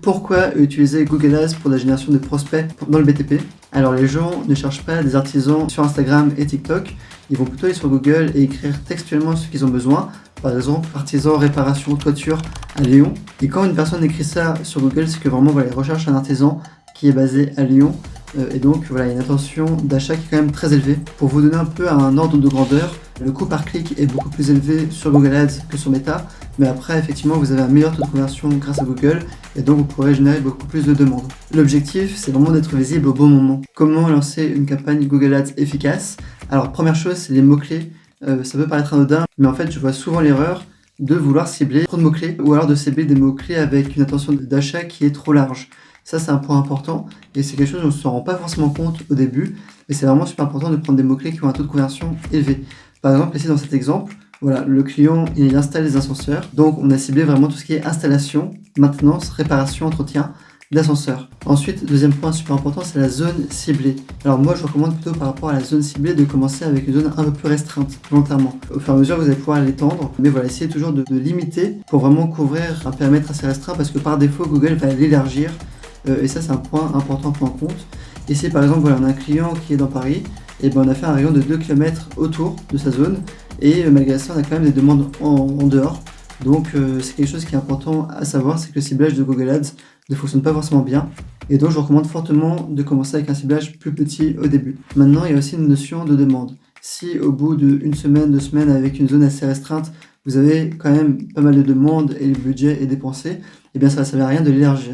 Pourquoi utiliser Google Ads pour la génération de prospects dans le BTP? Alors les gens ne cherchent pas des artisans sur Instagram et TikTok, ils vont plutôt aller sur Google et écrire textuellement ce qu'ils ont besoin. Par exemple, artisan réparation toiture à Lyon. Et quand une personne écrit ça sur Google, c'est que vraiment voilà, il recherche un artisan qui est basé à Lyon. Et donc voilà, il y a une intention d'achat qui est quand même très élevée. Pour vous donner un peu un ordre de grandeur, le coût par clic est beaucoup plus élevé sur Google Ads que sur Meta, mais après effectivement vous avez un meilleur taux de conversion grâce à Google et donc vous pourrez générer beaucoup plus de demandes. L'objectif c'est vraiment d'être visible au bon moment. Comment lancer une campagne Google Ads efficace? Alors première chose c'est les mots-clés. Ça peut paraître anodin, mais en fait je vois souvent l'erreur de vouloir cibler trop de mots-clés ou alors de cibler des mots-clés avec une intention d'achat qui est trop large. Ça, c'est un point important et c'est quelque chose dont on ne se rend pas forcément compte au début, mais c'est vraiment super important de prendre des mots-clés qui ont un taux de conversion élevé. Par exemple, ici dans cet exemple, voilà, le client il installe des ascenseurs, donc on a ciblé vraiment tout ce qui est installation, maintenance, réparation, entretien d'ascenseurs. Ensuite, deuxième point super important, c'est la zone ciblée. Alors moi, je recommande plutôt par rapport à la zone ciblée de commencer avec une zone un peu plus restreinte, volontairement. Au fur et à mesure, vous allez pouvoir l'étendre, mais voilà, essayez toujours de limiter pour vraiment couvrir un périmètre assez restreint parce que par défaut, Google va l'élargir. Et ça, c'est un point important à prendre en compte. Ici, par exemple, voilà, on a un client qui est dans Paris, et ben on a fait un rayon de 2 km autour de sa zone, et malgré ça, on a quand même des demandes en dehors. Donc, c'est quelque chose qui est important à savoir, c'est que le ciblage de Google Ads ne fonctionne pas forcément bien. Et donc, je vous recommande fortement de commencer avec un ciblage plus petit au début. Maintenant, il y a aussi une notion de demande. Si au bout d'une semaine, 2 semaines, avec une zone assez restreinte, vous avez quand même pas mal de demandes et le budget est dépensé, eh bien ça ne servir à rien de l'élargir.